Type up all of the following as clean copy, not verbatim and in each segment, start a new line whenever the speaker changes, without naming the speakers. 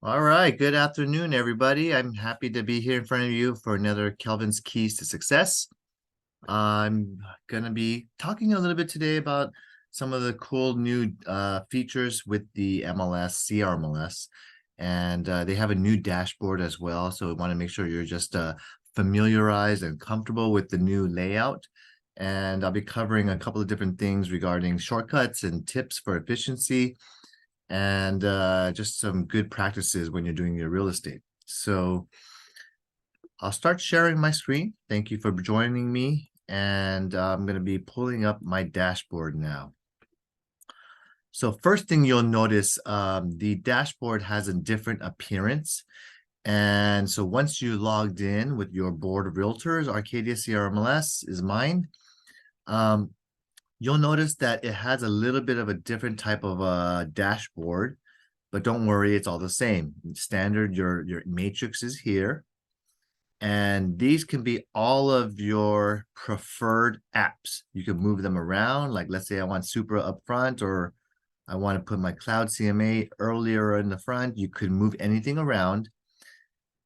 All right, good afternoon, everybody. I'm happy to be here in front of you for another Kelvin's Keys to Success. I'm going to be talking a little bit today about some of the cool new features with the MLS, CRMLS, and they have a new dashboard as well. So we want to make sure you're just familiarized and comfortable with the new layout. And I'll be covering a couple of different things regarding shortcuts and tips for efficiency and just some good practices when you're doing your real estate. So I'll start sharing my screen. Thank you for joining me. And I'm going to be pulling up my dashboard now. So first thing you'll notice, the dashboard has a different appearance. And so once you logged in with your board of realtors, Arcadia CRMLS is mine. You'll notice that it has a little bit of a different type of a dashboard, but don't worry, it's all the same. Standard, your matrix is here. And these can be all of your preferred apps. You can move them around. Like let's say I want Supra up front, or I want to put my Cloud CMA earlier in the front. You could move anything around.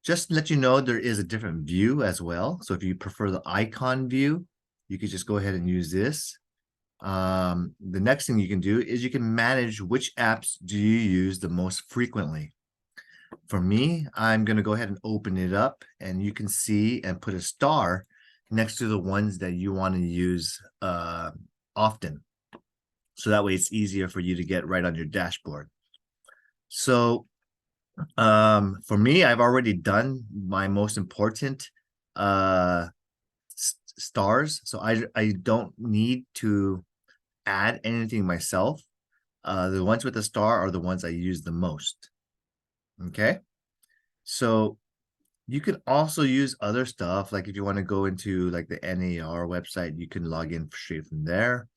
Just to let you know, there is a different view as well. So if you prefer the icon view, you could just go ahead and use this. The next thing you can do is you can manage which apps do you use the most frequently. For me, I'm going to go ahead and open it up, and you can see and put a star next to the ones that you want to use often. So that way it's easier for you to get right on your dashboard. So for me, I've already done my most important stars. So I don't need to add anything myself. The ones with the star are the ones I use the most. Okay. So you can also use other stuff. Like if you want to go into like the NAR website, you can log in straight from there.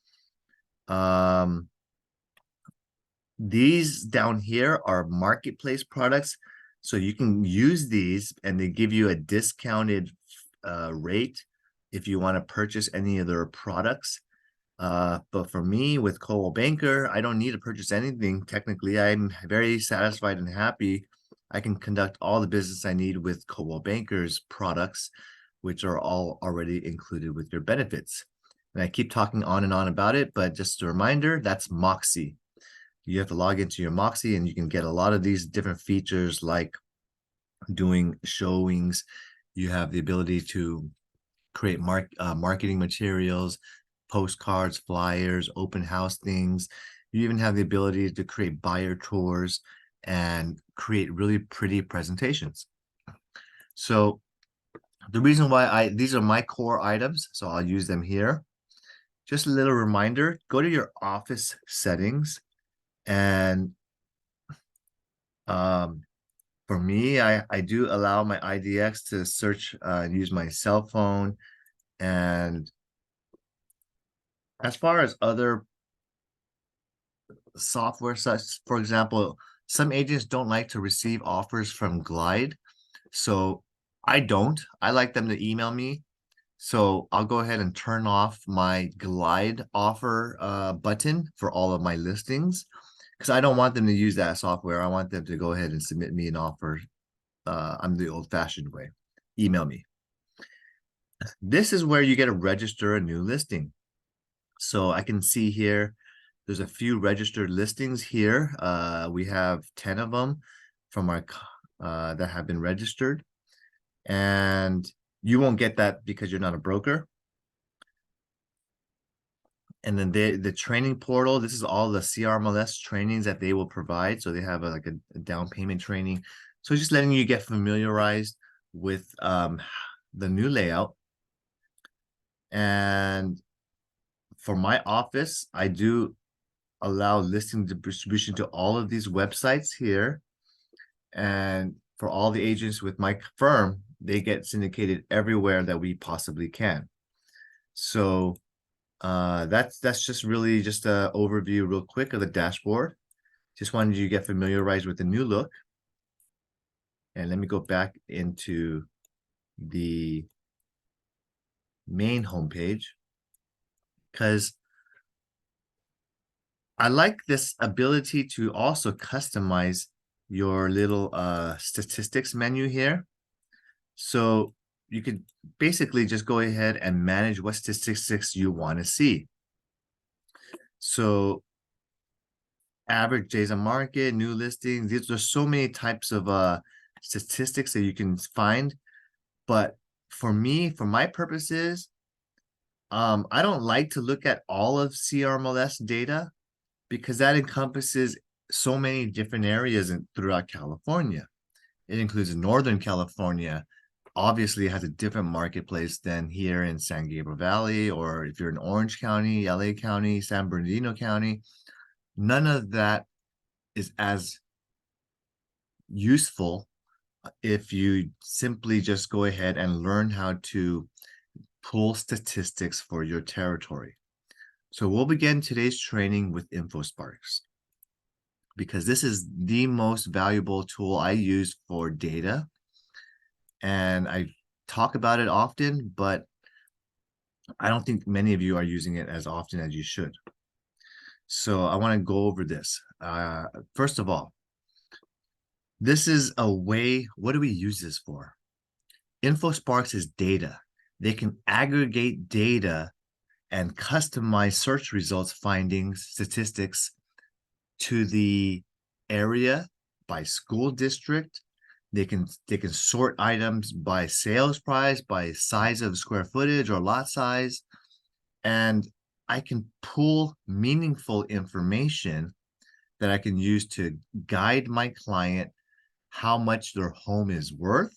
These down here are marketplace products. So you can use these and they give you a discounted rate if you want to purchase any of their products. But for me with Coldwell Banker, I don't need to purchase anything. Technically, I'm very satisfied and happy. I can conduct all the business I need with Coldwell Banker's products, which are all already included with your benefits. And I keep talking on and on about it, but just a reminder, that's Moxie. You have to log into your Moxie and you can get a lot of these different features like doing showings. You have the ability to create marketing materials, postcards, flyers, open house things. You even have the ability to create buyer tours and create really pretty presentations. So the reason why these are my core items, so I'll use them here. Just a little reminder, go to your office settings and for me, I do allow my IDX to search and use my cell phone. And as far as other software, such for example, some agents don't like to receive offers from Glide. So I don't. I like them to email me. So I'll go ahead and turn off my Glide offer button for all of my listings because I don't want them to use that software. I want them to go ahead and submit me an offer. I'm the old-fashioned way. Email me. This is where you get to register a new listing. So I can see here, there's a few registered listings here. We have 10 of them from our that have been registered. And you won't get that because you're not a broker. And then the training portal, this is all the CRMLS trainings that they will provide. So they have like a down payment training. So just letting you get familiarized with the new layout. And for my office, I do allow listing distribution to all of these websites here. And for all the agents with my firm, they get syndicated everywhere that we possibly can. So that's just really just an overview real quick of the dashboard. Just wanted you to get familiarized with the new look. And let me go back into the main homepage because I like this ability to also customize your little statistics menu here. So you could basically just go ahead and manage what statistics you want to see. So average days on market, new listings, these are so many types of statistics that you can find. But for me, for my purposes, I don't like to look at all of CRMLS data because that encompasses so many different areas throughout California. It includes Northern California. Obviously, it has a different marketplace than here in San Gabriel Valley, or if you're in Orange County, LA County, San Bernardino County. None of that is as useful if you simply just go ahead and learn how to pull statistics for your territory. So we'll begin today's training with InfoSparks because this is the most valuable tool I use for data. And I talk about it often, but I don't think many of you are using it as often as you should. So I want to go over this. First of all, this is a way, what do we use this for? InfoSparks is data. They can aggregate data and customize search results, findings, statistics to the area by school district. They can sort items by sales price, by size of square footage or lot size. And I can pull meaningful information that I can use to guide my client how much their home is worth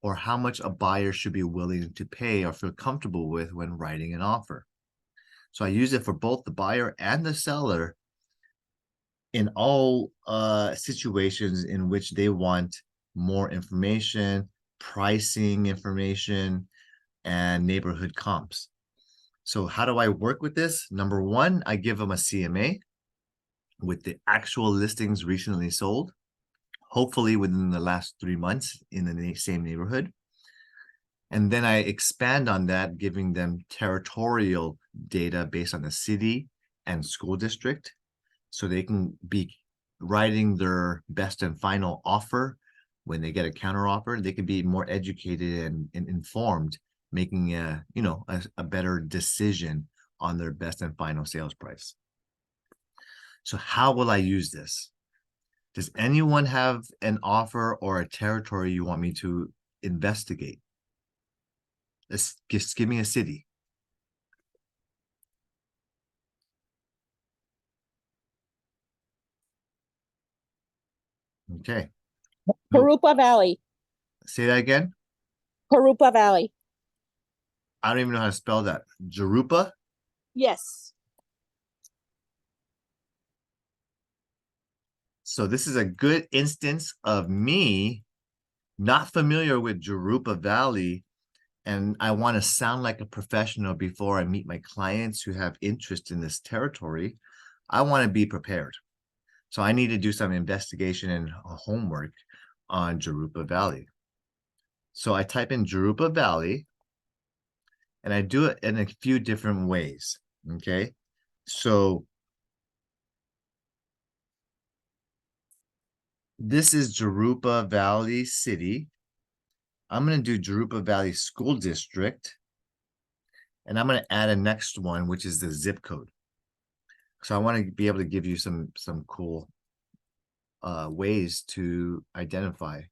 or how much a buyer should be willing to pay or feel comfortable with when writing an offer. So I use it for both the buyer and the seller in all situations in which they want more information, pricing information, and neighborhood comps. So how do I work with this? Number one, I give them a CMA with the actual listings recently sold, hopefully within the last 3 months in the same neighborhood. And then I expand on that, giving them territorial data based on the city and school district, so they can be writing their best and final offer. When they get a counter offer, they can be more educated and informed, making a better decision on their best and final sales price. So how will I use this? Does anyone have an offer or a territory you want me to investigate? Just give me a city. Okay.
Jurupa Valley.
Say that again.
Jurupa Valley.
I don't even know how to spell that. Jurupa?
Yes.
So this is a good instance of me not familiar with Jurupa Valley, and I want to sound like a professional before I meet my clients who have interest in this territory. I want to be prepared. So I need to do some investigation and homework on Jurupa Valley. So I type in Jurupa Valley, and I do it in a few different ways, okay? So this is Jurupa Valley City. I'm going to do Jurupa Valley School District, and I'm going to add a next one, which is the zip code. So I want to be able to give you some cool ways to identify.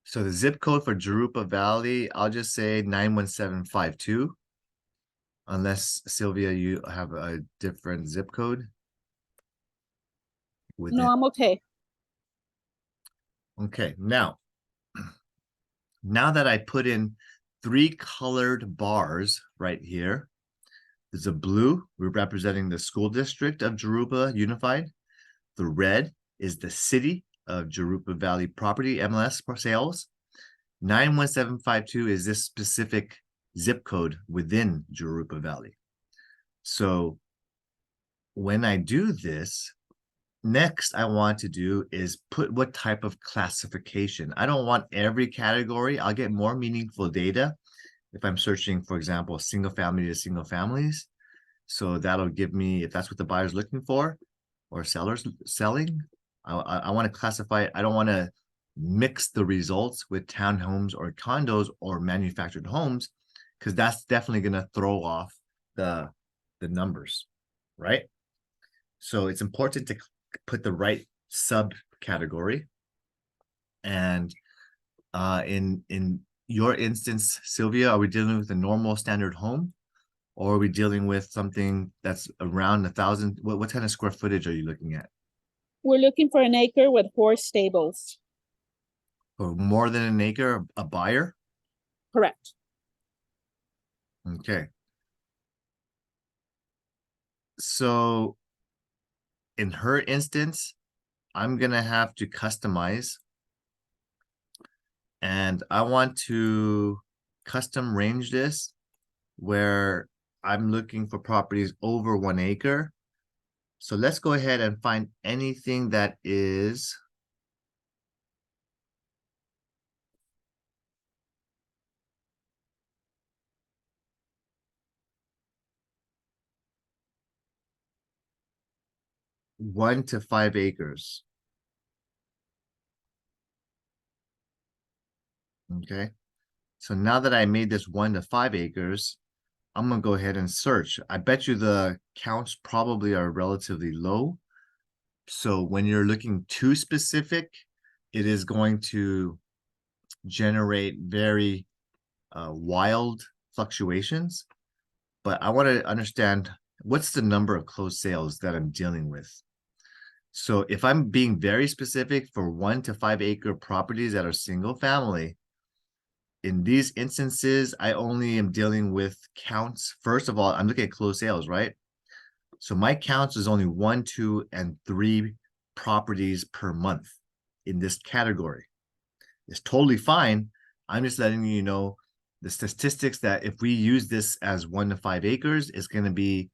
So the zip code for Jurupa Valley, I'll just say 91752. Unless, Sylvia, you have a different zip code.
No, I'm okay.
Okay, now that I put in 3 colored bars right here, there's a blue, we're representing the school district of Jurupa Unified. The red is the city of Jurupa Valley property, MLS for sales. 91752 is this specific zip code within Jurupa Valley. So when I do this, next I want to do is put what type of classification. I don't want every category. I'll get more meaningful data if I'm searching, for example, single family to single families. So that'll give me, if that's what the buyer's looking for, or sellers selling. I want to classify it. I don't want to mix the results with townhomes or condos or manufactured homes, because that's definitely going to throw off the numbers, right? So it's important to put the right subcategory. And in your instance, Sylvia, are we dealing with a normal standard home, or are we dealing with something that's around 1,000? What kind of square footage are you looking at?
We're looking for an acre with horse stables.
For more than an acre, a buyer?
Correct.
Okay. So in her instance, I'm gonna have to customize, and I want to custom range this where I'm looking for properties over 1 acre. So let's go ahead and find anything that is one to 5 acres. Okay. So now that I made this 1 to 5 acres, I'm gonna go ahead and search. I bet you the counts probably are relatively low. So when you're looking too specific, it is going to generate very wild fluctuations. But I want to understand, what's the number of closed sales that I'm dealing with. So if I'm being very specific for 1 to 5 acre properties that are single family, in these instances, I only am dealing with counts. First of all, I'm looking at closed sales, right? So my counts is only 1, 2, and 3 properties per month in this category. It's totally fine. I'm just letting you know the statistics that if we use this as 1 to 5 acres, it's going to be,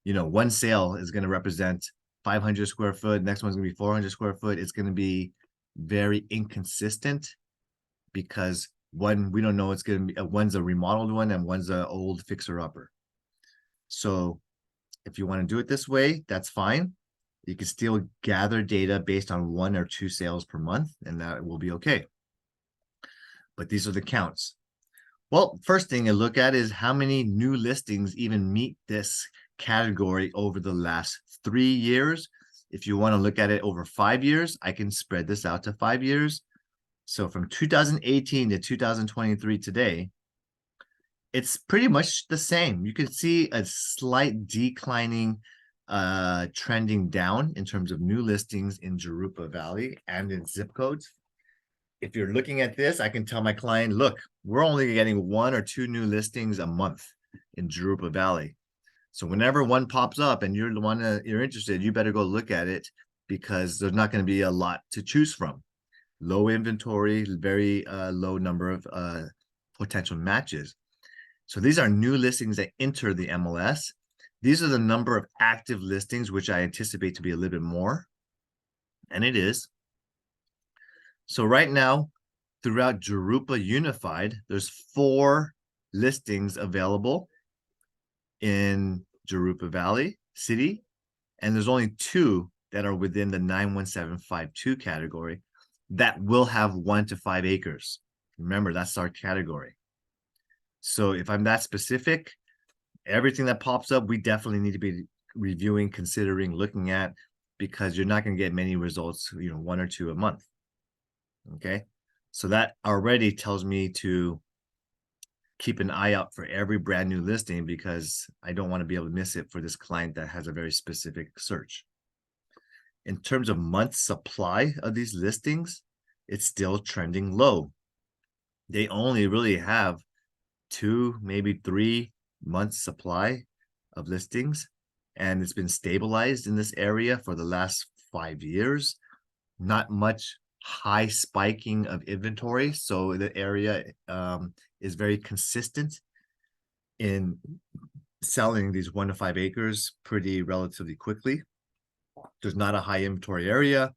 one sale is going to represent 500 square foot. Next one's going to be 400 square foot. It's going to be very inconsistent because one, we don't know it's going to be, one's a remodeled one and one's an old fixer upper. So if you want to do it this way, that's fine. You can still gather data based on 1 or 2 sales per month, and that will be okay. But these are the counts. Well, first thing to look at is how many new listings even meet this category over the last 3 years. If you want to look at it over 5 years, I can spread this out to 5 years. So from 2018 to 2023 today, it's pretty much the same. You can see a slight declining trending down in terms of new listings in Jurupa Valley and in zip codes. If you're looking at this, I can tell my client, look, we're only getting 1 or 2 new listings a month in Jurupa Valley. So whenever one pops up and you're interested, you better go look at it, because there's not going to be a lot to choose from. Low inventory, very low number of potential matches. So these are new listings that enter the MLS. These are the number of active listings, which I anticipate to be a little bit more. And it is. So right now, throughout Jurupa Unified, there's 4 listings available in Jurupa Valley City, and there's only 2 that are within the 91752 category that will have 1 to 5 acres. Remember, that's our category. So if I'm that specific, everything that pops up, we definitely need to be reviewing, considering, looking at, because you're not going to get many results, 1 or 2 a month. Okay. So that already tells me to keep an eye out for every brand new listing, because I don't want to be able to miss it for this client that has a very specific search. In terms of months supply of these listings, it's still trending low. They only really have 2, maybe 3 months supply of listings, and it's been stabilized in this area for the last 5 years. Not much high spiking of inventory, so the area is very consistent in selling these 1 to 5 acres pretty relatively quickly. There's not a high inventory area,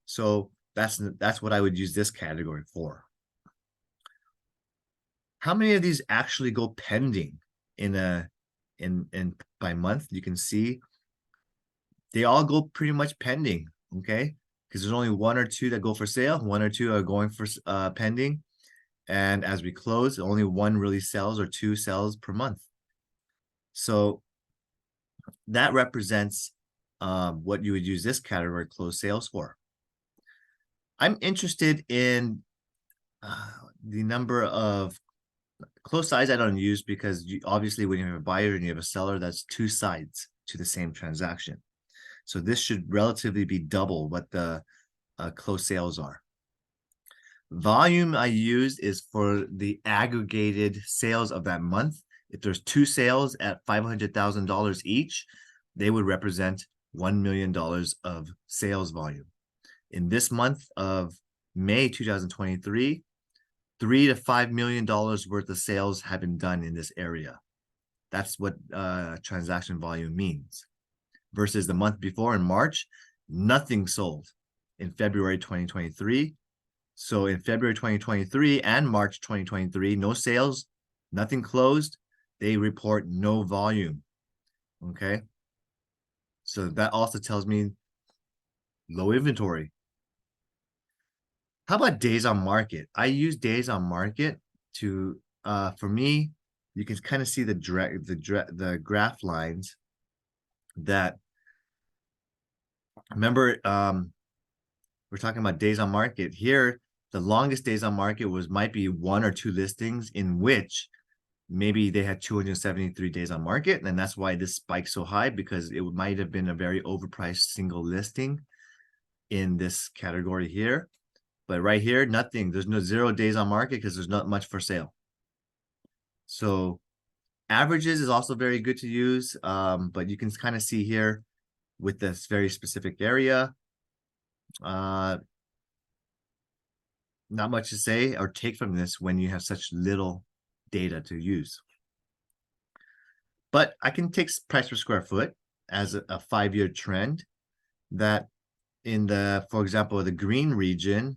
so that's what I would use this category for. How many of these actually go pending in by month? You can see they all go pretty much pending, okay? Because there's only one or two that go for sale, one or two are going for pending. And as we close, only one really sells or two sells per month. So that represents what you would use this category closed sales for. I'm interested in the number of close sides I don't use because obviously when you have a buyer and you have a seller, that's two sides to the same transaction. So this should relatively be double what the closed sales are. Volume I use is for the aggregated sales of that month. If there's two sales at $500,000 each, they would represent $1 million of sales volume. In this month of May 2023, $3 to $5 million worth of sales have been done in this area. That's what transaction volume means. Versus the month before in March, nothing sold in February 2023. So in February 2023 and March 2023, no sales, nothing closed. They report no volume. Okay. So that also tells me low inventory. How about days on market? I use days on market to, for me, you can kind of see the graph lines that, remember, we're talking about days on market here. The longest days on market might be one or two listings in which maybe they had 273 days on market. And that's why this spiked so high, because it might have been a very overpriced single listing in this category here. But right here, nothing. There's no 0 days on market because there's not much for sale. So averages is also very good to use. But you can kind of see here with this very specific area, not much to say or take from this when you have such little data to use. But I can take price per square foot as a 5-year trend that in the, for example, the green region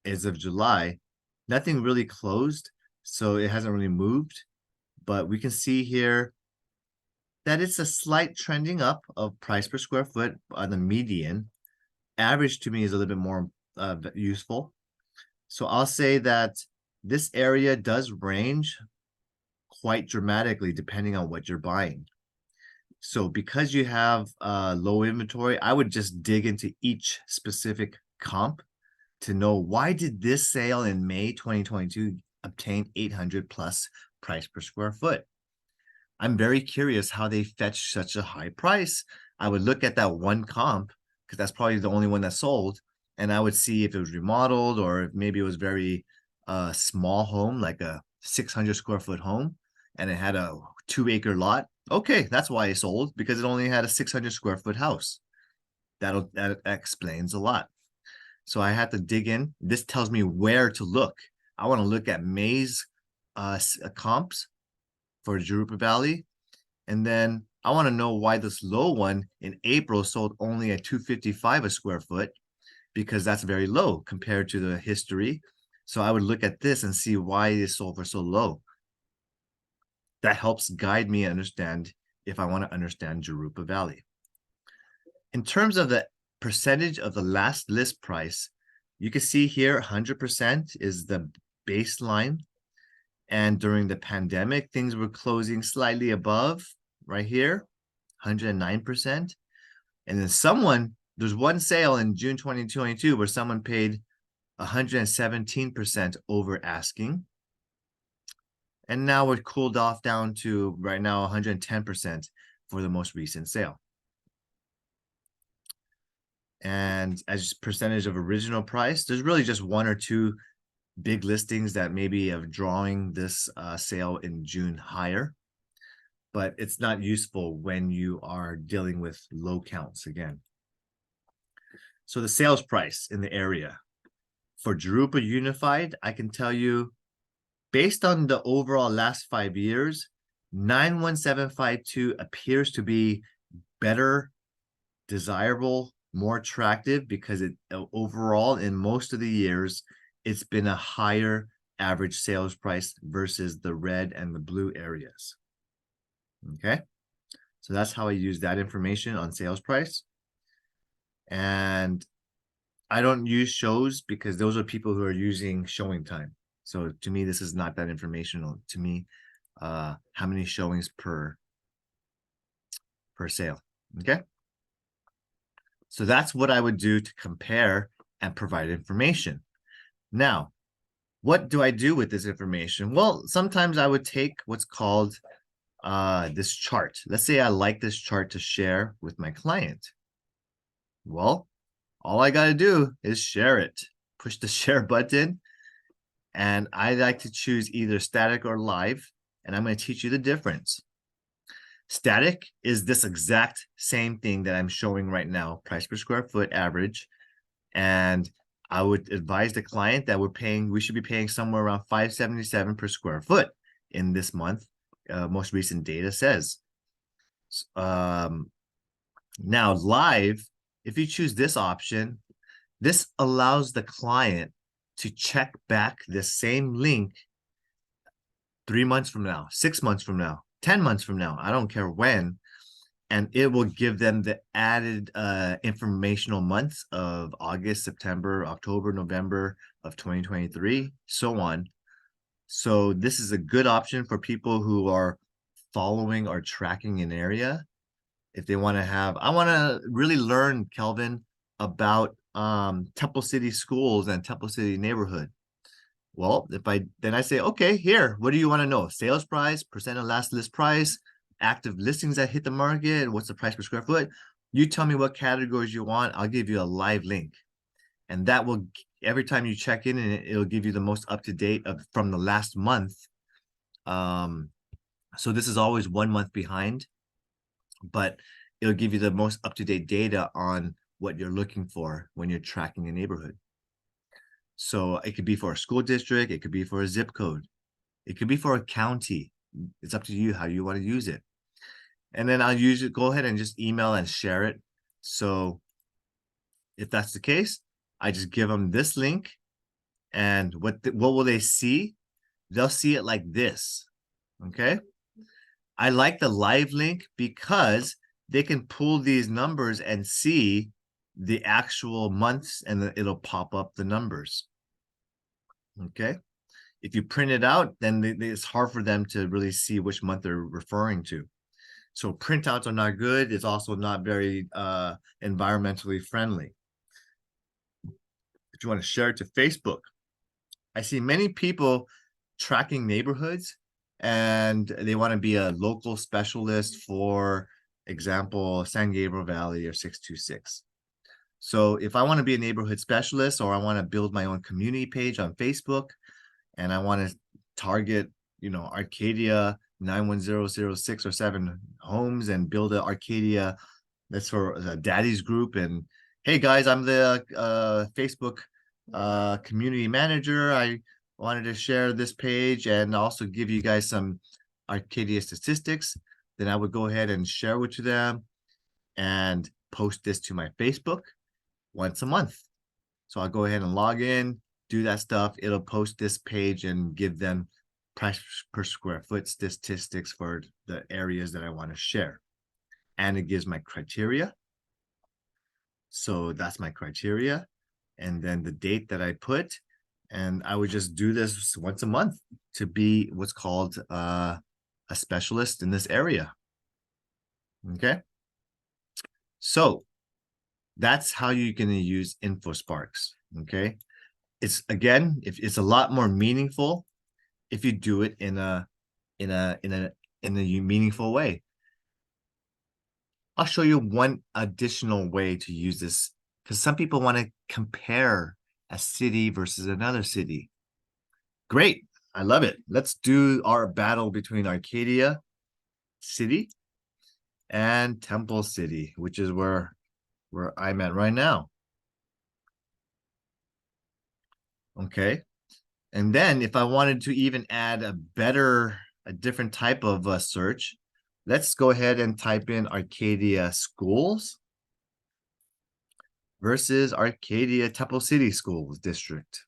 as of July, nothing really closed. So it hasn't really moved, but we can see here that it's a slight trending up of price per square foot on the median. Average to me is a little bit more useful. So I'll say that this area does range quite dramatically depending on what you're buying. So because you have low inventory, I would just dig into each specific comp to know why did this sale in May 2022 obtain 800 plus price per square foot. I'm very curious how they fetch such a high price. I would look at that one comp because that's probably the only one that sold, and I would see if it was remodeled or if maybe it was very small home, like a 600 square foot home, and it had a 2-acre lot. Okay, that's why it sold, because it only had a 600 square foot house. That explains a lot. So I had to dig in. This tells me where to look. I want to look at May's comps for Jurupa Valley. And then I want to know why this low one in April sold only at $255 a square foot, because that's very low compared to the history. So I would look at this and see why it sold for so low. That helps guide me understand if I want to understand Jurupa Valley. In terms of the percentage of the last list price, you can see here 100% is the baseline. And during the pandemic, things were closing slightly above right here, 109%. And then there's one sale in June 2022 where someone paid 117% over asking. And now it cooled off down to right now 110% for the most recent sale. And as percentage of original price, there's really just one or two big listings that maybe are drawing this sale in June higher, but it's not useful when you are dealing with low counts again. So the sales price in the area for Jurupa Unified, I can tell you, based on the overall last 5 years, 91752 appears to be better, desirable, more attractive, because it overall in most of the years it's been a higher average sales price versus the red and the blue areas. Okay, So that's how I use that information on sales price. And I don't use shows because those are people who are using showing time. So to me, this is not that informational to me. How many showings per sale. Okay. So that's what I would do to compare and provide information. Now, what do I do with this information? Well, sometimes I would take what's called this chart. Let's say I like this chart to share with my client. Well, all I got to do is share it. Push the share button. And I like to choose either static or live. And I'm going to teach you the difference. Static is this exact same thing that I'm showing right now, price per square foot average. And I would advise the client that we should be paying somewhere around $577 per square foot in this month. Most recent data says. Now live, if you choose this option, this allows the client to check back the same link 3 months from now, 6 months from now, 10 months from now, I don't care when, and it will give them the added informational months of August, September, October, November of 2023, so on. So this is a good option for people who are following or tracking an area. If they want to have, I want to really learn, Kelvin, about Temple City schools and Temple City neighborhood. Well, then I say, okay, here, what do you want to know? Sales price, percent of last list price, active listings that hit the market, what's the price per square foot? You tell me what categories you want, I'll give you a live link. And that will, every time you check in, and it'll give you the most up-to-date from the last month. So this is always 1 month behind, but it'll give you the most up-to-date data on what you're looking for when you're tracking a neighborhood. So it could be for a school district, it could be for a zip code, it could be for a county. It's up to you how you want to use it. And then I'll go ahead and just email and share it. So if that's the case, I just give them this link, and what will they see? They'll see it like this. Okay. I like the live link because they can pull these numbers and see the actual months, and it'll pop up the numbers. Okay. If you print it out, then it's hard for them to really see which month they're referring to. So printouts are not good. It's also not very environmentally friendly. If you want to share it to Facebook, I see many people tracking neighborhoods, and they want to be a local specialist, for example, San Gabriel Valley or 626. So if I want to be a neighborhood specialist, or I want to build my own community page on Facebook, and I want to target, Arcadia 91006 or 7 homes, and build an Arcadia that's for a daddy's group. And hey guys, I'm the Facebook community manager. I wanted to share this page and also give you guys some Arcadia statistics. Then I would go ahead and share it to them and post this to my Facebook once a month. So I'll go ahead and log in, do that stuff. It'll post this page and give them price per square foot statistics for the areas that I want to share. And it gives my criteria. So that's my criteria. And then the date that I put. And I would just do this once a month to be what's called a specialist in this area. Okay. So that's how you're going to use InfoSparks. Okay. It's, again, if it's a lot more meaningful if you do it in a meaningful way. I'll show you one additional way to use this, because some people want to compare a city versus another city. Great. I love it. Let's do our battle between Arcadia City and Temple City, which is where I'm at right now. Okay. And then if I wanted to even add a different type of search, let's go ahead and type in Arcadia Schools versus Arcadia Temple City Schools District.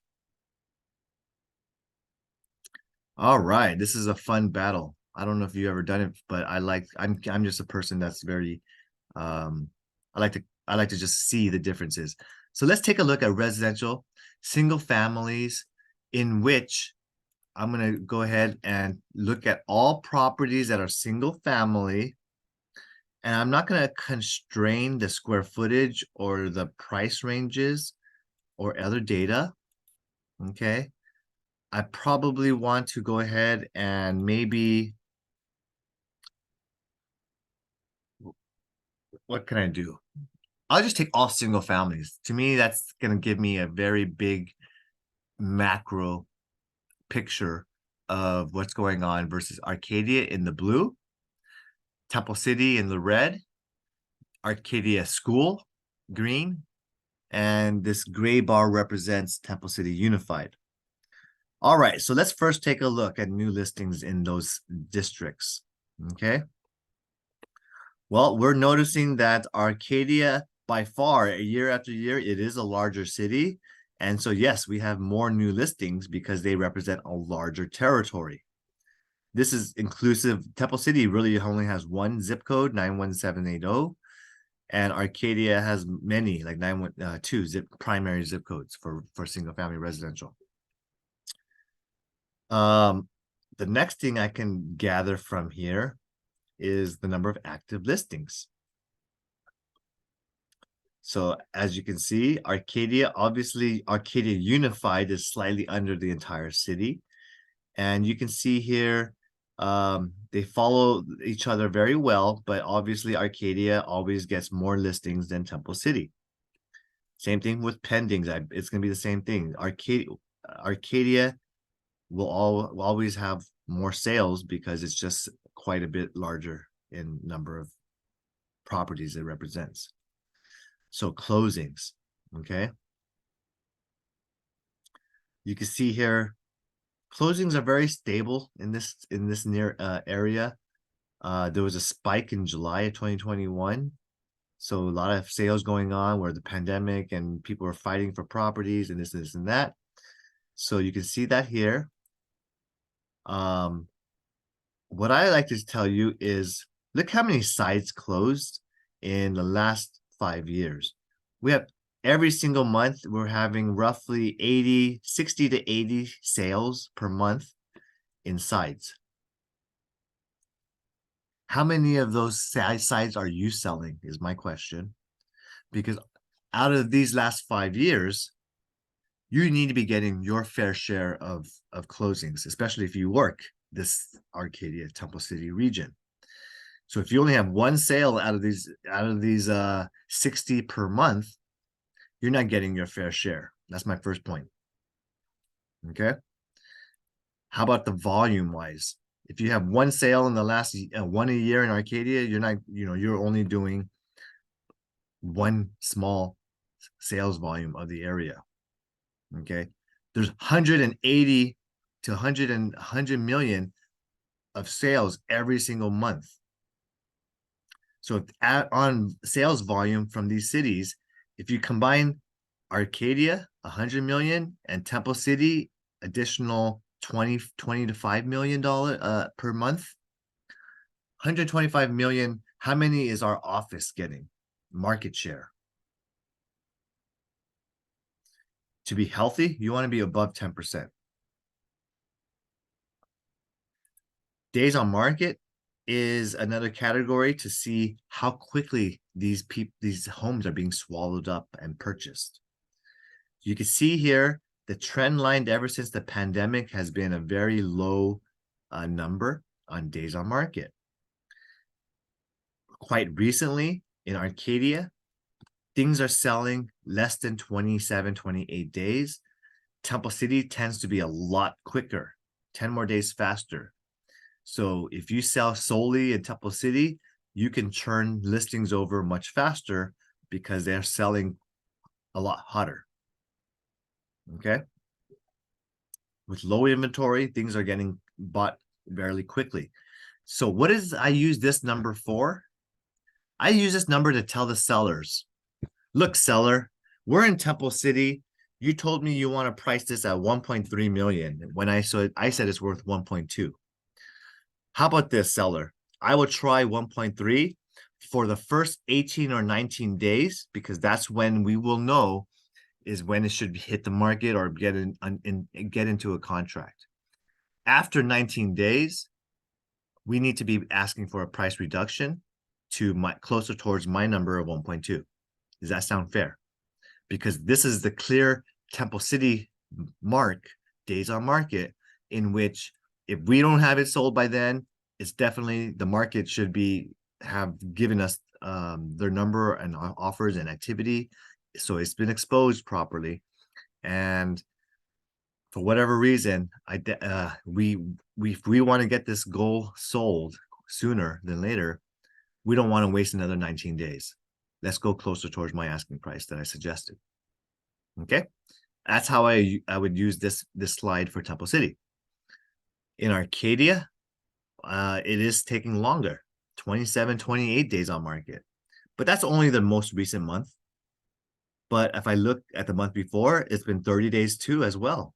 All right, this is a fun battle. I don't know if you've ever done it, but I'm just a person that's very I like to just see the differences. So let's take a look at residential single families in which I'm going to go ahead and look at all properties that are single family. And I'm not going to constrain the square footage or the price ranges or other data. Okay. I probably want to go ahead and maybe, what can I do? I'll just take all single families. To me, that's going to give me a very big macro picture of what's going on versus Arcadia in the blue, Temple City in the red, Arcadia School green, and this gray bar represents Temple City Unified. All right, so let's first take a look at new listings in those districts. Okay. Well, we're noticing that Arcadia, by far, year after year, it is a larger city. And so, yes, we have more new listings because they represent a larger territory. This is inclusive. Temple City really only has one zip code, 91780. And Arcadia has many, like 912 primary zip codes for single family residential. The next thing I can gather from here is the number of active listings. So as you can see, Arcadia Unified is slightly under the entire city. And you can see here, they follow each other very well, but obviously Arcadia always gets more listings than Temple City. Same thing with pendings. It's going to be the same thing. Arcadia will always have more sales because it's just quite a bit larger in number of properties it represents. So closings, okay? You can see here, closings are very stable in this near area. There was a spike in July of 2021. So a lot of sales going on where the pandemic and people are fighting for properties and this and that. So you can see that here. What I like to tell you is look how many sites closed in the last 5 years. We have every single month, we're having roughly 60 to 80 sales per month in sites. How many of those sites are you selling is my question. Because out of these last 5 years, you need to be getting your fair share of closings, especially if you work this Arcadia Temple City region. So if you only have one sale out of these 60 per month, you're not getting your fair share. That's my first point. Okay. How about the volume wise? If you have one sale in the last one a year in Arcadia, you're not, you're only doing one small sales volume of the area. Okay. There's 180 to 100 million of sales every single month. So on sales volume from these cities, if you combine Arcadia, 100 million, and Temple City, additional 20 to $5 million per month, 125 million. How many is our office getting? Market share. To be healthy, you want to be above 10%. Days on market is another category to see how quickly these homes are being swallowed up and purchased. You can see here the trend line ever since the pandemic has been a very low number on days on market. Quite recently in Arcadia, things are selling less than 27, 28 days. Temple City tends to be a lot quicker, 10 more days faster. So if you sell solely in Temple City, you can turn listings over much faster because they're selling a lot hotter. Okay. With low inventory, things are getting bought fairly quickly. So what is I use this number for? I use this number to tell the sellers, look, seller, we're in Temple City. You told me you want to price this at 1.3 million when I said it's worth 1.2. How about this, seller? I will try 1.3 for the first 18 or 19 days, because that's when we will know is when it should hit the market or get get into a contract. After 19 days, we need to be asking for a price reduction to closer towards my number of 1.2. Does that sound fair? Because this is the clear Temple City mark, days on market, in which if we don't have it sold by then, it's definitely the market should have given us their number and offers and activity. So it's been exposed properly. And for whatever reason, we want to get this goal sold sooner than later. We don't want to waste another 19 days. Let's go closer towards my asking price that I suggested. Okay, that's how I would use this slide for Temple City. In Arcadia, it is taking longer, 27, 28 days on market, but that's only the most recent month. But if I look at the month before, it's been 30 days too as well.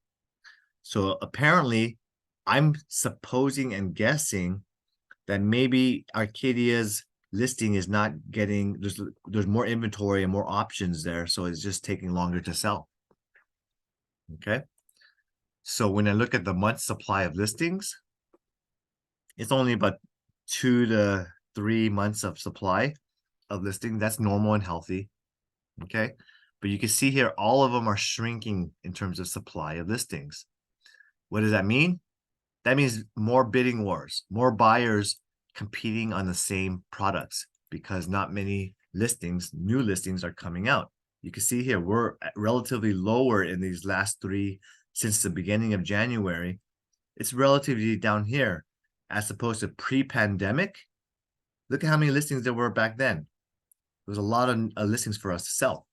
So apparently, I'm supposing and guessing that maybe Arcadia's listing is not getting, there's more inventory and more options there, so it's just taking longer to sell. Okay, so when I look at the month supply of listings, it's only about 2 to 3 months of supply of listing. That's normal and healthy. Okay, but you can see here all of them are shrinking in terms of supply of listings. What does that mean? That means more bidding wars, more buyers competing on the same products, because not many listings, new listings, are coming out. You can see here we're relatively lower in these last 3 since the beginning of January. It's relatively down here as opposed to pre-pandemic. Look at how many listings there were back then. There was a lot of listings for us to sell.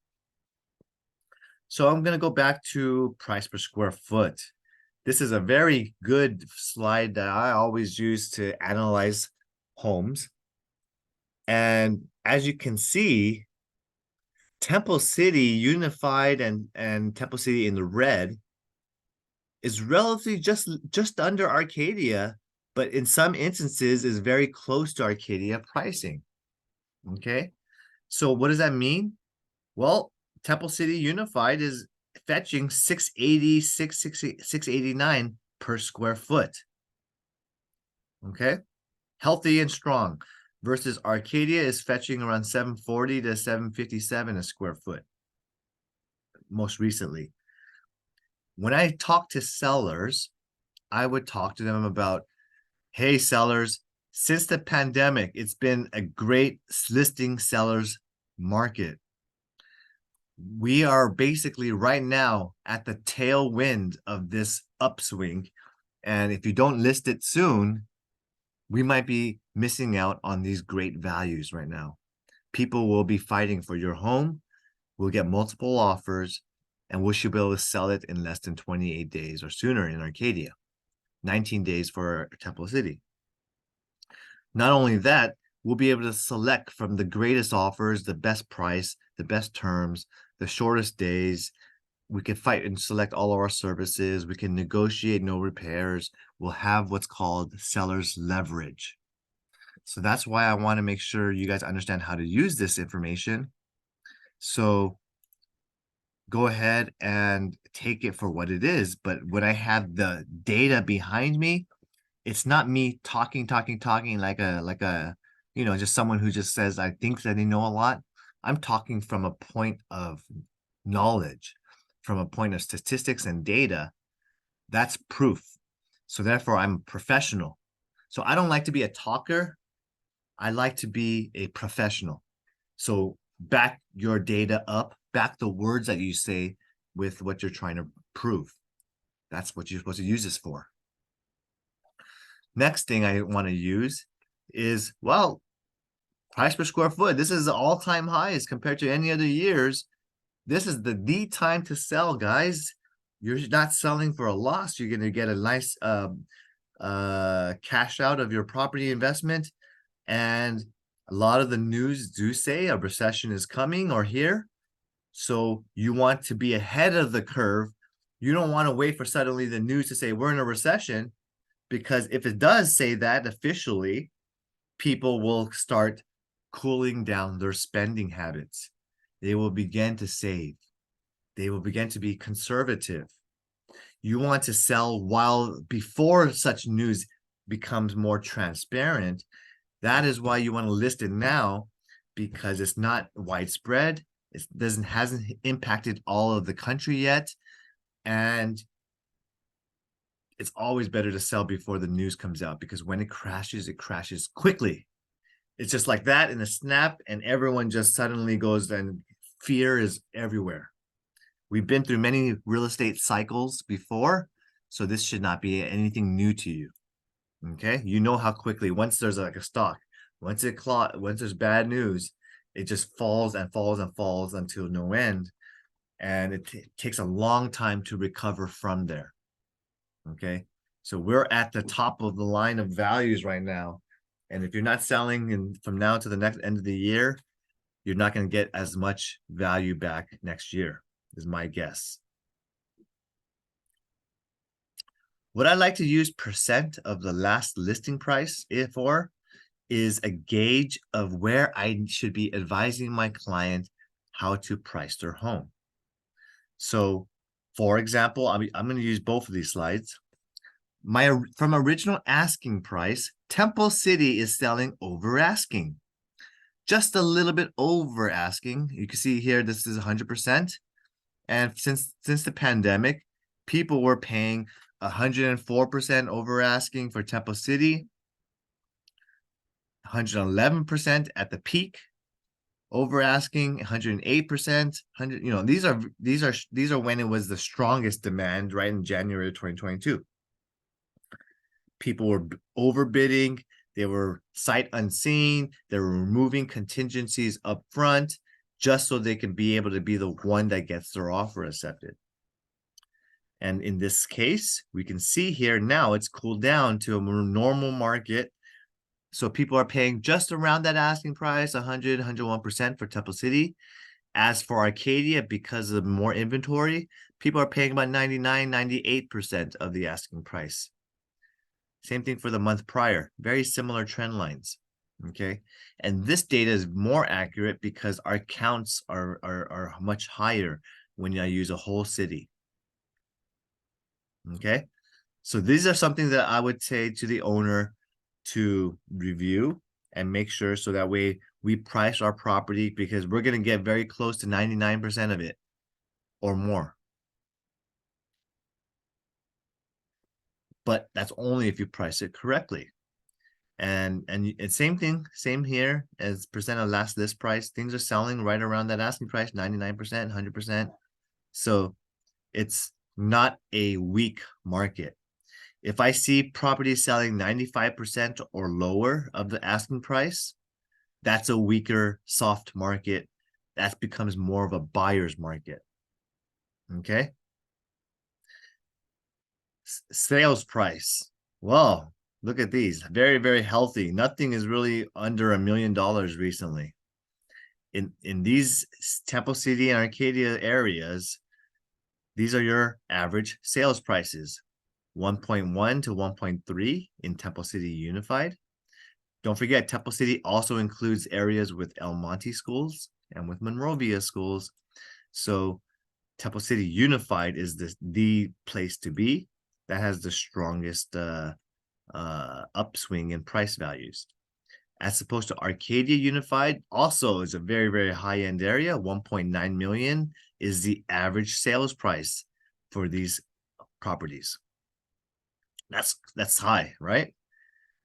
So I'm going to go back to price per square foot. This is a very good slide that I always use to analyze homes. And as you can see, Temple City Unified and Temple City in the red is relatively just under Arcadia, but in some instances is very close to Arcadia pricing. Okay, so what does that mean? Well, Temple City Unified is fetching 680, 689 per square foot. Okay, healthy and strong, versus Arcadia is fetching around 740 to 757 a square foot most recently. When I talk to sellers, I would talk to them about, hey, sellers, since the pandemic, it's been a great listing sellers market. We are basically right now at the tailwind of this upswing. And if you don't list it soon, we might be missing out on these great values right now. People will be fighting for your home. We'll get multiple offers, and we should be able to sell it in less than 28 days or sooner in Arcadia, 19 days for Temple City. Not only that, we'll be able to select from the greatest offers, the best price, the best terms, the shortest days. We can fight and select all of our services. We can negotiate no repairs. We'll have what's called seller's leverage. So that's why I want to make sure you guys understand how to use this information. So go ahead and take it for what it is. But when I have the data behind me, it's not me talking like a just someone who just says I think that they know a lot. I'm talking from a point of knowledge, from a point of statistics and data. That's proof. So therefore, I'm a professional. So I don't like to be a talker. I like to be a professional. So back your data up, back the words that you say with what you're trying to prove. That's what you're supposed to use this for. Next thing I want to use is, well, price per square foot. This is all-time highs compared to any other years. This is the time to sell, guys. You're not selling for a loss. You're going to get a nice cash out of your property investment. And a lot of the news do say a recession is coming or here. So you want to be ahead of the curve. You don't want to wait for suddenly the news to say we're in a recession. Because if it does say that officially, people will start cooling down their spending habits. They will begin to save. They will begin to be conservative. You want to sell while before such news becomes more transparent. That is why you want to list it now, because it's not widespread. It hasn't impacted all of the country yet. And it's always better to sell before the news comes out, because when it crashes quickly. It's just like that in a snap, and everyone just suddenly goes, and fear is everywhere. We've been through many real estate cycles before, so this should not be anything new to you. Okay, you know how quickly, once there's like a stock, once there's bad news, it just falls and falls and falls until no end, and it takes a long time to recover from there. Okay, so we're at the top of the line of values right now, and if you're not selling from now to the next end of the year, you're not going to get as much value back next year, is my guess. What I like to use percent of the last listing price for is a gauge of where I should be advising my client how to price their home. So, for example, I'm going to use both of these slides. From original asking price, Temple City is selling over asking, just a little bit over asking. You can see here, this is 100%. And since the pandemic, people were paying 104% over asking for Temple City, 111% at the peak, over asking 108%. These are when it was the strongest demand, right in January of 2022. People were overbidding, they were sight unseen, they were removing contingencies up front just so they can be able to be the one that gets their offer accepted. And in this case, we can see here now it's cooled down to a more normal market. So people are paying just around that asking price, 100, 101% for Temple City. As for Arcadia, because of more inventory, people are paying about 99, 98% of the asking price. Same thing for the month prior, very similar trend lines. Okay, and this data is more accurate because our counts are much higher when I use a whole city. Okay, so these are something that I would say to the owner to review and make sure, so that way we price our property, because we're going to get very close to 99% of it or more. But that's only if you price it correctly. And it's same here as percent of last list price. Things are selling right around that asking price, 99%, 100%. So it's not a weak market. If I see properties selling 95% or lower of the asking price, that's a weaker, soft market. That becomes more of a buyer's market. Okay. Sales price. Well, look at these. Very, very healthy. Nothing is really under $1 million recently. In these Temple City and Arcadia areas, these are your average sales prices. 1.1 to 1.3 in Temple City Unified. Don't forget, Temple City also includes areas with El Monte schools and with Monrovia schools. So Temple City Unified is the place to be. That has the strongest upswing in price values. As opposed to Arcadia Unified, also is a very, very high-end area. 1.9 million is the average sales price for these properties. That's high, right?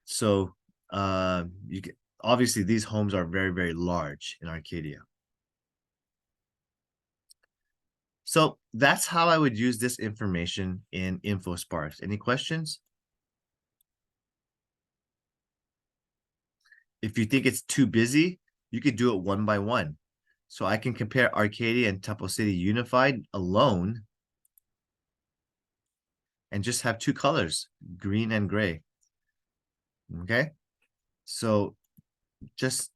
So you can obviously, these homes are very, very large in Arcadia. So that's how I would use this information in InfoSparks. Any questions? If you think it's too busy, you could do it one by one. So I can compare Arcadia and Temple City Unified alone and just have two colors, green and gray. Okay. So just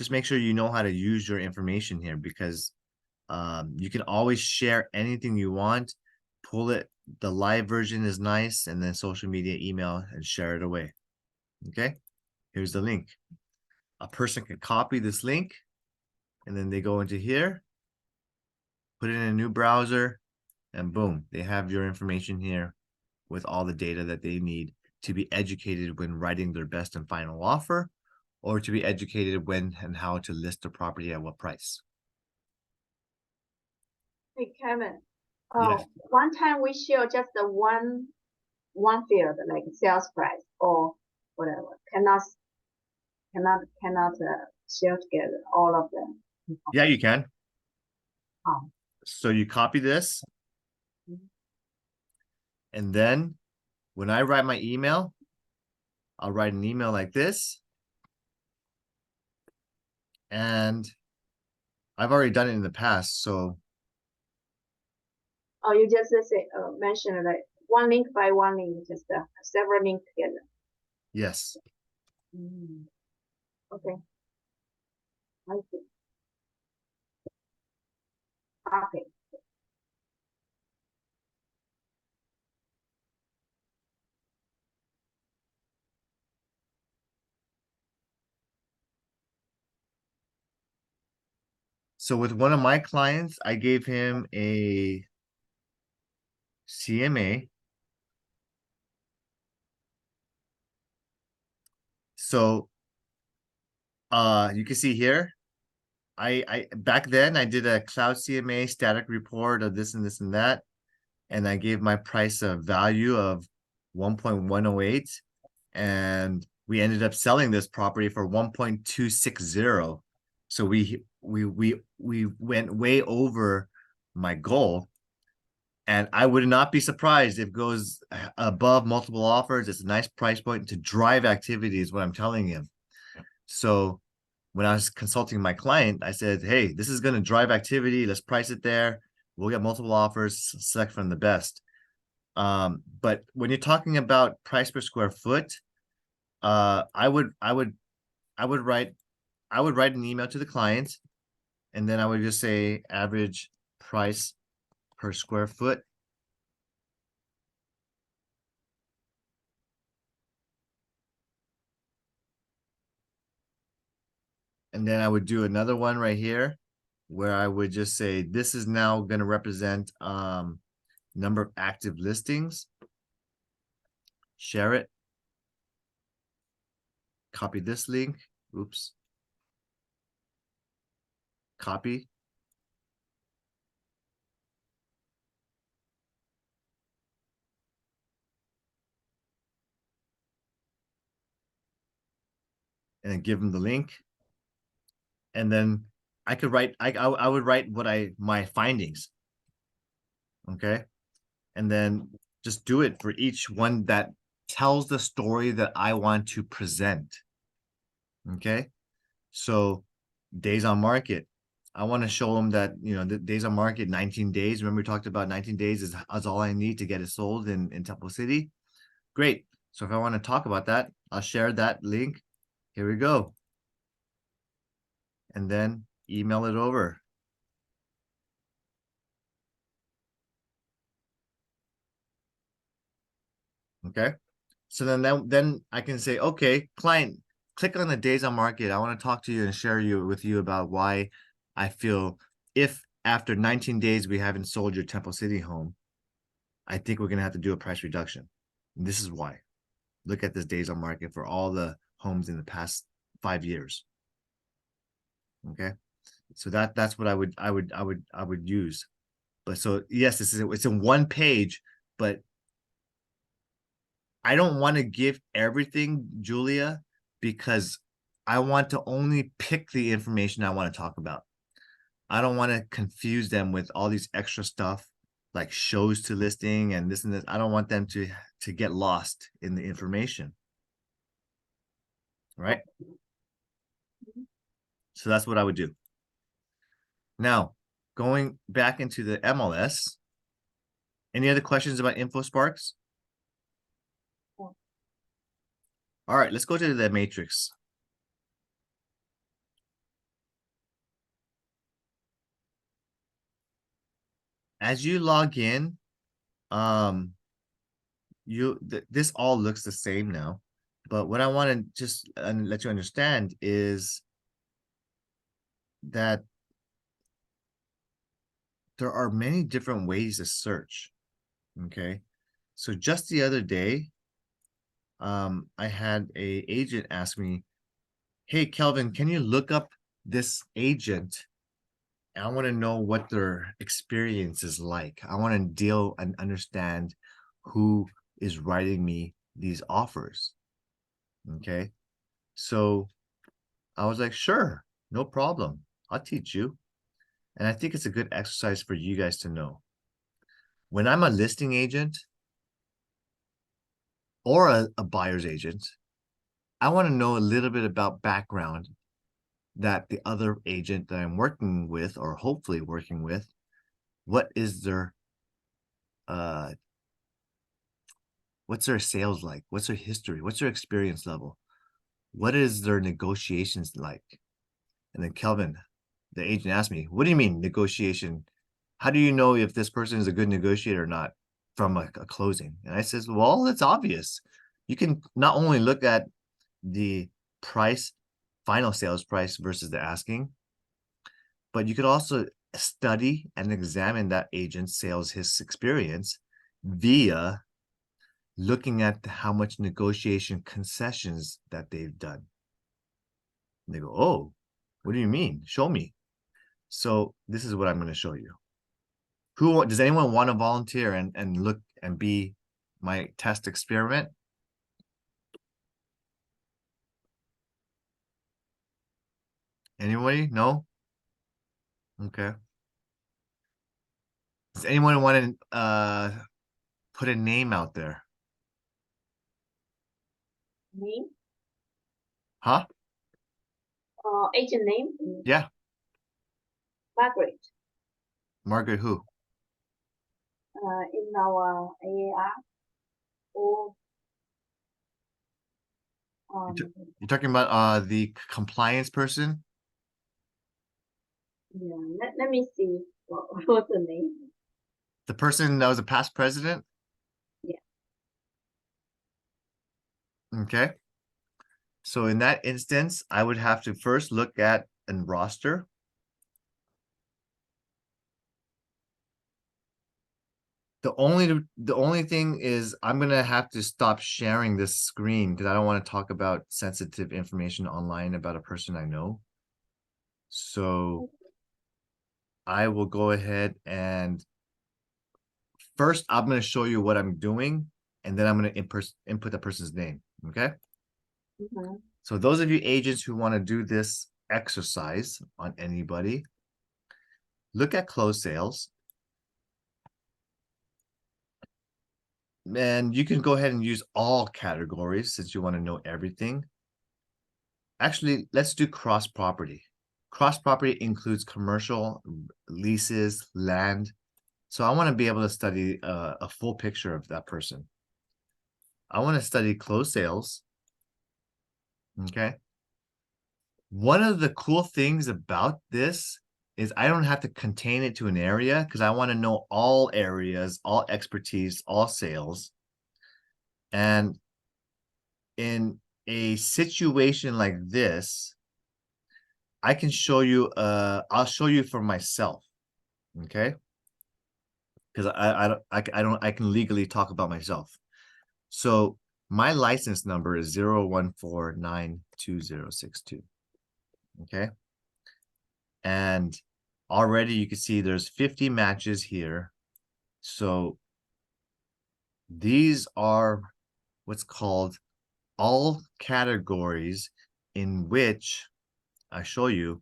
make sure you know how to use your information here, because you can always share anything you want, pull it The live version is nice, and then social media, email, and share it away. Okay, here's the link. A person can copy this link, and then they go into here, put it in a new browser, and boom, they have your information here with all the data that they need to be educated when writing their best and final offer, or to be educated when and how to list the property at what price.
Hey, Kevin.
Yes.
One time we show just the one field, like sales price or whatever. Cannot show together all of them.
Yeah, you can.
Oh.
So you copy this, and then when I write my email, I'll write an email like this. And I've already done it in the past, so.
Oh, you just say mention like one link by one link, just several links together.
Yes.
Okay. I see. Okay.
So with one of my clients, I gave him a CMA. So you can see here, I back then I did a cloud CMA static report of this and this and that, and I gave my price of value of 1.108, and we ended up selling this property for 1.260. So we went way over my goal. And I would not be surprised if it goes above multiple offers. It's a nice price point to drive activity is what I'm telling you. So when I was consulting my client, I said, hey, this is going to drive activity. Let's price it there. We'll get multiple offers, select from the best. But when you're talking about price per square foot, I would write an email to the client, and then I would just say average price per square foot. And then I would do another one right here where I would just say, this is now going to represent number of active listings. Share it. Copy this link. Oops. Copy. And then give them the link. And then I could write, I would write my findings. Okay. And then just do it for each one that tells the story that I want to present. Okay. So days on market. I want to show them that, you know, the days on market, 19 days. Remember we talked about 19 days is all I need to get it sold in Temple City. Great. So if I want to talk about that, I'll share that link. Here we go. And then email it over. Okay. So then I can say, okay, client, click on the days on market. I want to talk to you and share with you about why I feel if after 19 days we haven't sold your Temple City home, I think we're going to have to do a price reduction. And this is why. Look at this days on market for all the homes in the past 5 years. Okay. So that's what I would use. But so yes, it's in one page, but I don't want to give everything, Julia, because I want to only pick the information I want to talk about. I don't want to confuse them with all these extra stuff like shows to listing and this and this. I don't want them to get lost in the information. Right? So that's what I would do. Now, going back into the MLS, any other questions about InfoSparks? All right, let's go to the matrix. As you log in, this all looks the same now, but what I want to just let you understand is that there are many different ways to search. Okay, so just the other day, I had a agent ask me, "Hey, Kelvin, can you look up this agent? I want to know what their experience is like. I want to deal and understand who is writing me these offers." Okay, so I was like, "Sure, no problem. I'll teach you." And I think it's a good exercise for you guys to know. When I'm a listing agent or a buyer's agent, I want to know a little bit about background that the other agent that I'm working with, or hopefully working with, what is their what's their sales like? What's their history? What's their experience level? What is their negotiations like? And then Kelvin, the agent, asked me, "What do you mean negotiation? How do you know if this person is a good negotiator or not from a closing?" And I says, "Well, it's obvious. You can not only look at the price, final sales price versus the asking, but you could also study and examine that agent's sales, his experience via looking at how much negotiation concessions that they've done." And they go, "Oh, what do you mean? Show me." So this is what I'm going to show you. Who does anyone want to volunteer and look and be my test experiment? Anybody? No? Okay. Does anyone want to put a name out there?
Name?
Huh?
Agent name?
Yeah.
Margaret.
Margaret who?
In our AAR. Or
You're talking about the compliance person?
yeah, let me see what's the name.
The person that was a past president?
Yeah.
Okay. So in that instance, I would have to first look at a roster. The only thing is I'm gonna have to stop sharing this screen because I don't want to talk about sensitive information online about a person I know. So I will go ahead and first I'm going to show you what I'm doing, and then I'm going to input the person's name. Okay. So those of you agents who want to do this exercise on anybody, look at closed sales. And you can go ahead and use all categories since you want to know everything. Actually, let's do cross property. Cross property includes commercial, leases, land. So I want to be able to study a full picture of that person. I want to study closed sales. Okay. One of the cool things about this is I don't have to contain it to an area because I want to know all areas, all expertise, all sales. And in a situation like this, I can show you, I'll show you for myself. Okay. Because I can legally talk about myself. So my license number is 014920062. Okay. And already you can see there's 50 matches here. So these are what's called all categories in which I show you.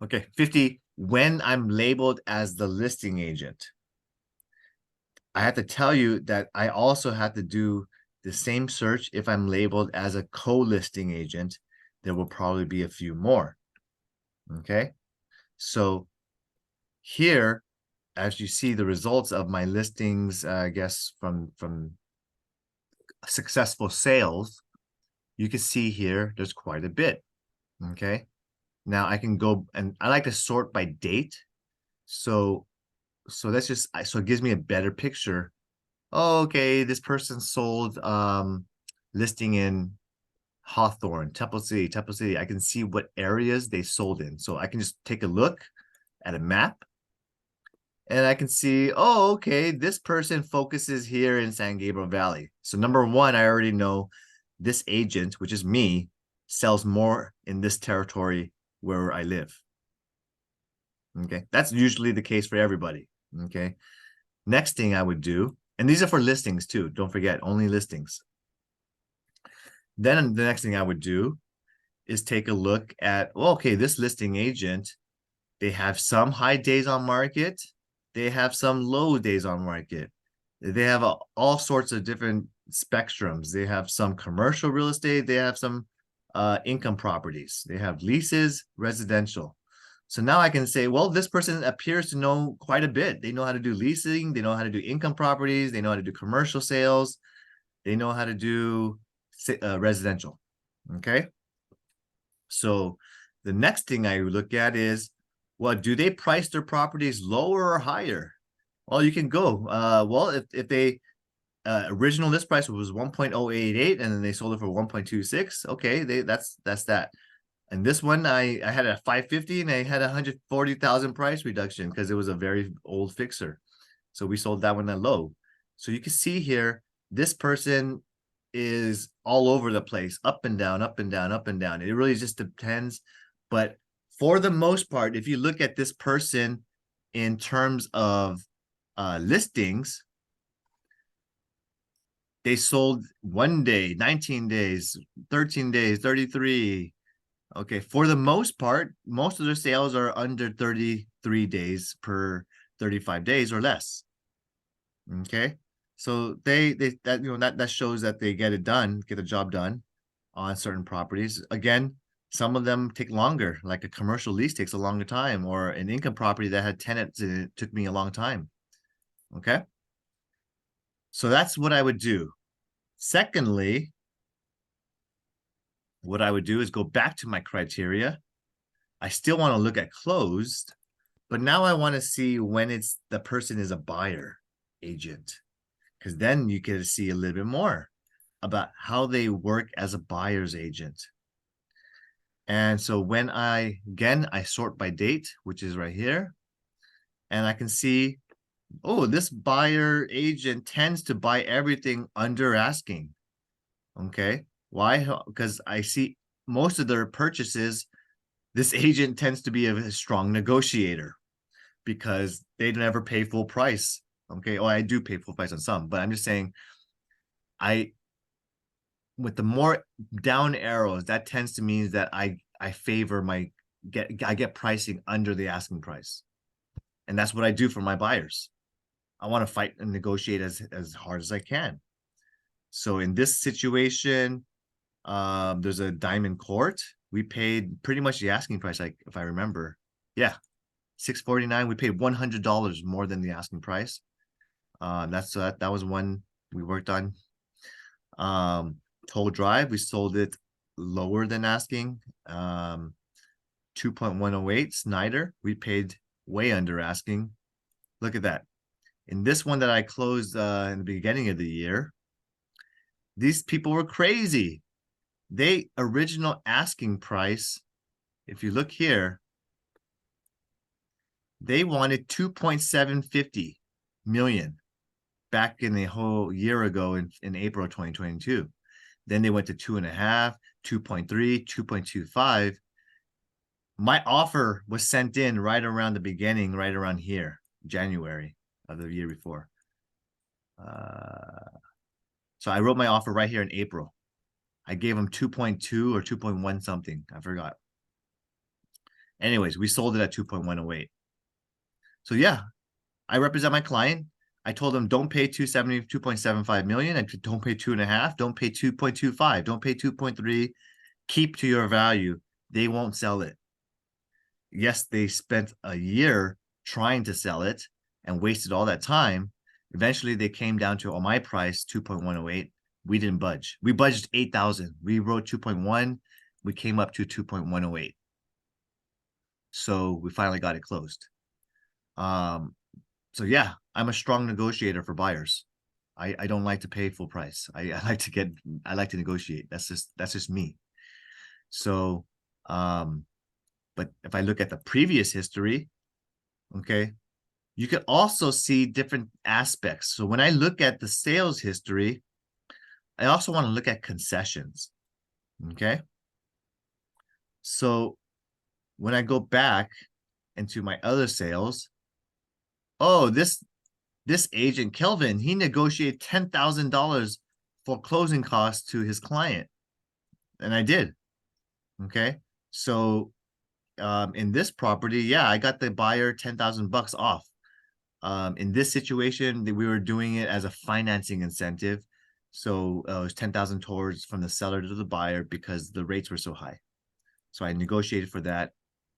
Okay, 50 when I'm labeled as the listing agent. I have to tell you that I also have to do the same search if I'm labeled as a co-listing agent. There will probably be a few more. Okay, so here as you see the results of my listings, I guess from successful sales, you can see here there's quite a bit. Okay, now I can go, and I like to sort by date. So that's just, so it gives me a better picture. Oh, okay, this person sold listing in Hawthorne, Temple City. I can see what areas they sold in. So I can just take a look at a map and I can see, oh, okay, this person focuses here in San Gabriel Valley. So number one, I already know this agent, which is me, sells more in this territory where I live. Okay, that's usually the case for everybody. Okay, next thing I would do, and these are for listings too, don't forget, only listings. Then the next thing I would do is take a look at, well, okay, this listing agent, they have some high days on market, they have some low days on market, they have all sorts of different spectrums. They have some commercial real estate, they have some income properties, they have leases, residential. So now I can say, well, this person appears to know quite a bit. They know how to do leasing, they know how to do income properties, they know how to do commercial sales, they know how to do residential. Okay, so the next thing I look at is, well, do they price their properties lower or higher? Well, you can go. Well, if they original list price was 1.088 and then they sold it for 1.26, okay, that's that. And this one I had a 550 and I had 140,000 price reduction because it was a very old fixer. So we sold that one at low. So you can see here, this person is all over the place, up and down, up and down, up and down. It really just depends. But for the most part, if you look at this person in terms of listings, they sold 1 day, 19 days, 13 days, 33. Okay, for the most part, most of their sales are under 33 days per 35 days or less. Okay, so that shows that they get it done, get the job done on certain properties. Again, some of them take longer, like a commercial lease takes a longer time, or an income property that had tenants in it took me a long time. Okay, so that's what I would do. Secondly, what I would do is go back to my criteria. I still want to look at closed, but now I want to see when the person is a buyer agent, because then you can see a little bit more about how they work as a buyer's agent. And so when I sort by date, which is right here, and I can see, oh, this buyer agent tends to buy everything under asking. Okay, why? Because I see most of their purchases, this agent tends to be a strong negotiator because they never pay full price. Okay, oh, I do pay full price on some, but I'm just saying, with the more down arrows, that tends to mean that I favor I get pricing under the asking price. And that's what I do for my buyers. I want to fight and negotiate as hard as I can. So in this situation, there's a diamond court. We paid pretty much the asking price, like if I remember. Yeah, $649. We paid $100 more than the asking price. That was one we worked on. Toll Drive, we sold it lower than asking. 2.108 Snyder, we paid way under asking. Look at that. In this one that I closed in the beginning of the year, these people were crazy. They original asking price, if you look here, they wanted 2.750 million back in the whole year ago in April of 2022. Then they went to 2.5, 2.3, 2.25. My offer was sent in right around the beginning, right around here, January of the year before. So I wrote my offer right here in April. I gave them 2.2 or 2.1 something. I forgot. Anyways, we sold it at 2.108. So yeah, I represent my client. I told them don't pay 2.75 million. And don't pay 2.5. Don't pay 2.25. Don't pay 2.3. Keep to your value. They won't sell it. Yes, they spent a year trying to sell it, and wasted all that time. Eventually they came down to, my price, 2.108. We didn't budge. We budged 8,000. We wrote 2.1. We came up to 2.108. So we finally got it closed. So yeah, I'm a strong negotiator for buyers. I don't like to pay full price. I like to negotiate. That's just me. So, but if I look at the previous history, okay, you could also see different aspects. So when I look at the sales history, I also want to look at concessions. Okay. So when I go back into my other sales, oh, this agent, Kelvin, he negotiated $10,000 for closing costs to his client. And I did. Okay. So in this property, yeah, I got the buyer $10,000 off. In this situation, we were doing it as a financing incentive. So it was 10,000 towards from the seller to the buyer because the rates were so high. So I negotiated for that,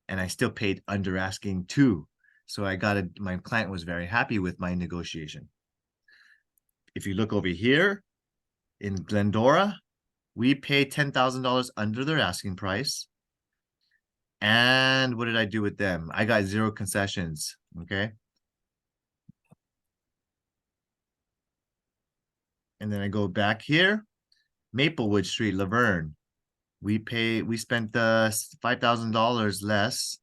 and I still paid under asking too. So my client was very happy with my negotiation. If you look over here in Glendora, we paid $10,000 under their asking price. And what did I do with them? I got 0 concessions. Okay. And then I go back here, Maplewood Street, Laverne. We spent $5,000 less,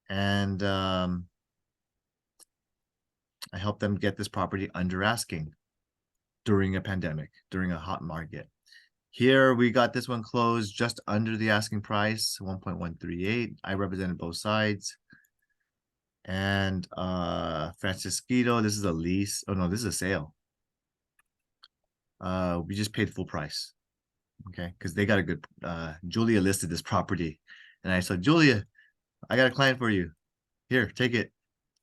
and I helped them get this property under asking during a pandemic, during a hot market. Here we got this one closed just under the asking price, 1.138. I represented both sides. And Francisquito, this is a lease. Oh no, this is a sale. We just paid full price. Okay, because they got a good Julia listed this property, and I said, Julia, I got a client for you. Here, take it,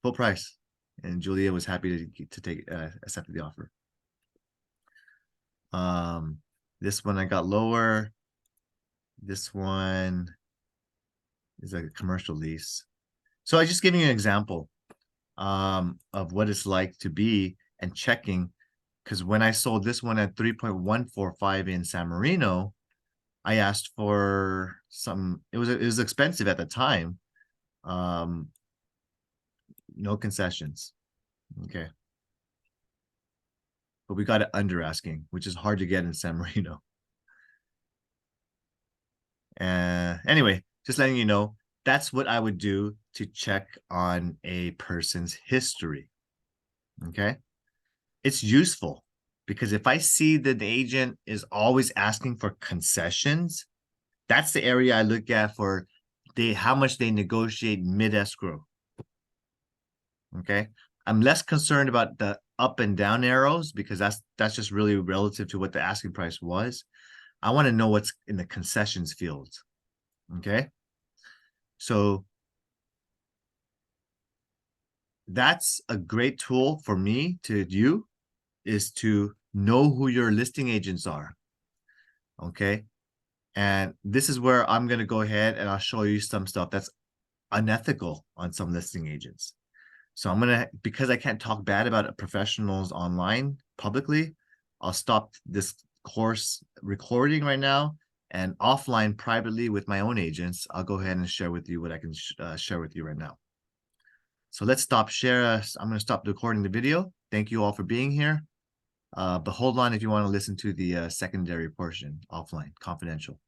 full price. And Julia was happy to take accept the offer. This one I got lower. This one is a commercial lease. So I just giving you an example of what it's like to be and checking. Because when I sold this one at 3.145 in San Marino, I asked for some, it was expensive at the time. No concessions. Okay. But we got it under asking, which is hard to get in San Marino. Anyway, just letting you know, that's what I would do to check on a person's history. Okay. It's useful because if I see that the agent is always asking for concessions, that's the area I look at for how much they negotiate mid-escrow. Okay. I'm less concerned about the up and down arrows because that's just really relative to what the asking price was. I want to know what's in the concessions field. Okay. So that's a great tool for me to do, is to know who your listing agents are. Okay. And this is where I'm going to go ahead and I'll show you some stuff that's unethical on some listing agents. So I'm going to, because I can't talk bad about professionals online publicly, I'll stop this course recording right now, and offline privately with my own agents, I'll go ahead and share with you what I can share with you right now. So let's stop share. I'm going to stop recording the video. Thank you all for being here. But hold on if you want to listen to the secondary portion offline, confidential.